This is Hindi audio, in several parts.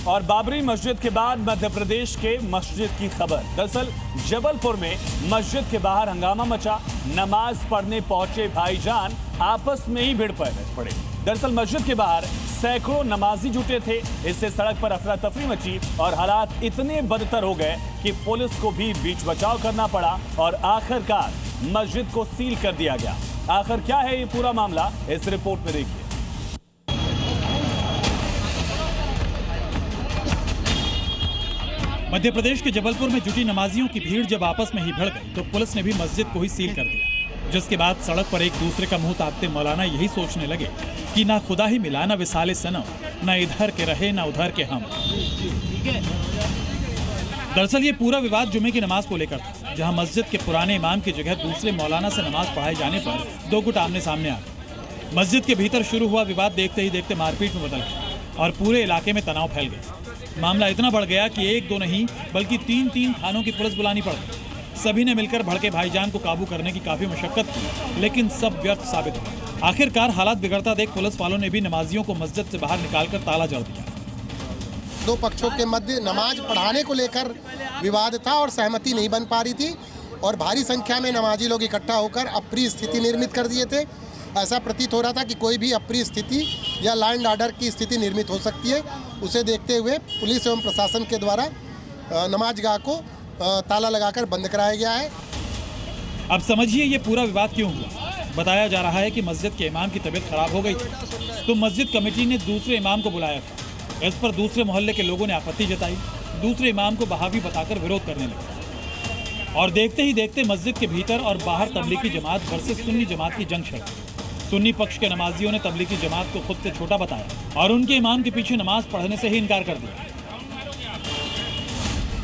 और बाबरी मस्जिद के बाद मध्य प्रदेश के मस्जिद की खबर। दरअसल जबलपुर में मस्जिद के बाहर हंगामा मचा। नमाज पढ़ने पहुंचे भाईजान आपस में ही भिड़ पड़े। दरअसल मस्जिद के बाहर सैकड़ों नमाजी जुटे थे। इससे सड़क पर अफरा तफरी मची और हालात इतने बदतर हो गए कि पुलिस को भी बीच बचाव करना पड़ा और आखिरकार मस्जिद को सील कर दिया गया। आखिर क्या है ये पूरा मामला, इस रिपोर्ट में देखिए। मध्य प्रदेश के जबलपुर में जुटी नमाजियों की भीड़ जब आपस में ही भिड़ गई तो पुलिस ने भी मस्जिद को ही सील कर दिया, जिसके बाद सड़क पर एक दूसरे का मुंह ताकते मौलाना यही सोचने लगे कि ना खुदा ही मिला ना विसाले सनम, ना इधर के रहे ना उधर के हम। दरअसल ये पूरा विवाद जुमे की नमाज को लेकर था, जहां मस्जिद के पुराने इमाम की जगह दूसरे मौलाना से नमाज पढ़ाए जाने पर दो गुट आमने सामने आ गए। मस्जिद के भीतर शुरू हुआ विवाद देखते ही देखते मारपीट में बदल गया और पूरे इलाके में तनाव फैल गया। मामला इतना बढ़ गया कि एक दो नहीं बल्कि तीन थानों की पुलिस बुलानी पड़ गई। सभी ने मिलकर भड़के भाईजान को काबू करने की काफी मशक्कत की, लेकिन सब व्यर्थ साबित हुआ। आखिरकार हालात बिगड़ता देख पुलिस वालों ने भी नमाजियों को मस्जिद से बाहर निकालकर ताला जड़ दिया। दो पक्षों के मध्य नमाज पढ़ाने को लेकर विवाद था और सहमति नहीं बन पा रही थी और भारी संख्या में नमाजी लोग इकट्ठा होकर अप्रिय स्थिति निर्मित कर दिए थे। ऐसा प्रतीत हो रहा था कि कोई भी अप्रिय स्थिति या लॉ एंड ऑर्डर की स्थिति निर्मित हो सकती है। उसे देखते हुए पुलिस एवं प्रशासन के द्वारा नमाजगाह को ताला लगाकर बंद कराया गया है। अब समझिए ये पूरा विवाद क्यों हुआ। बताया जा रहा है कि मस्जिद के इमाम की तबीयत खराब हो गई थी तो मस्जिद कमेटी ने दूसरे इमाम को बुलाया था। इस पर दूसरे मोहल्ले के लोगों ने आपत्ति जताई। दूसरे इमाम को बहावी बताकर विरोध करने लगे और देखते ही देखते मस्जिद के भीतर और बाहर तबलीगी जमात वर्सेस सुन्नी जमात की जंग छिड़। सुन्नी पक्ष के नमाजियों ने तबलीगी जमात को खुद से छोटा बताया और उनके इमाम के पीछे नमाज पढ़ने से ही इनकार कर दिया।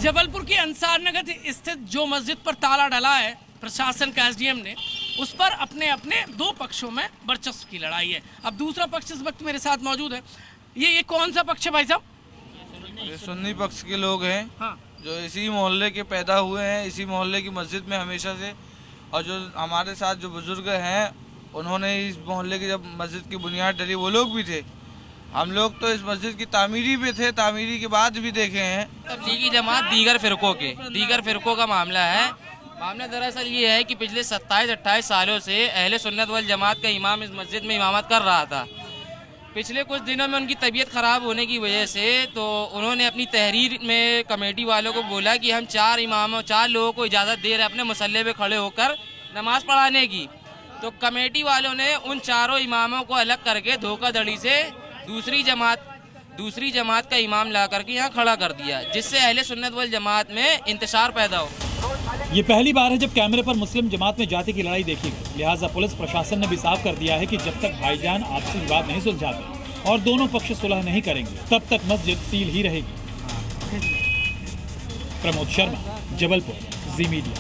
जबलपुर के अंसार नगर स्थित जो मस्जिद पर ताला डला है प्रशासन का एसडीएम ने, उस पर अपने अपने दो पक्षों में वर्चस्व की लड़ाई है। अब दूसरा पक्ष इस वक्त मेरे साथ मौजूद है। ये कौन सा पक्ष है भाई साहब? ये सुन्नी पक्ष के लोग हैं। हाँ। जो इसी मोहल्ले के पैदा हुए हैं, इसी मोहल्ले की मस्जिद में हमेशा से, और जो हमारे साथ जो बुजुर्ग हैं उन्होंने इस मोहल्ले की जब मस्जिद की बुनियाद डली वो लोग भी थे। हम लोग तो इस मस्जिद की तामीरी पे थे, तामीरी के बाद भी देखे हैं। तबलीगी जमात दीगर फिरकों का मामला है। मामला दरअसल ये है कि पिछले 27-28 सालों से अहले सुन्नत वल जमात का इमाम इस मस्जिद में इमामत कर रहा था। पिछले कुछ दिनों में उनकी तबीयत ख़राब होने की वजह से तो उन्होंने अपनी तहरीर में कमेटी वालों को बोला कि हम 4 लोगों को इजाज़त दे रहे हैं अपने मुसल्ले पे खड़े होकर नमाज़ पढ़ाने की। तो कमेटी वालों ने उन 4 इमामों को अलग करके धोखाधड़ी से दूसरी जमात का इमाम ला करके यहाँ खड़ा कर दिया, जिससे अहले सुन्नत वल जमात में इंतशार पैदा हो। ये पहली बार है जब कैमरे पर मुस्लिम जमात में जाति की लड़ाई देखी गई। लिहाजा पुलिस प्रशासन ने भी साफ कर दिया है कि जब तक भाईजान आपसी विवाद नहीं सुलझाते और दोनों पक्ष सुलह नहीं करेंगे तब तक मस्जिद सील ही रहेगी। प्रमोद शर्मा, जबलपुर, जी मीडिया।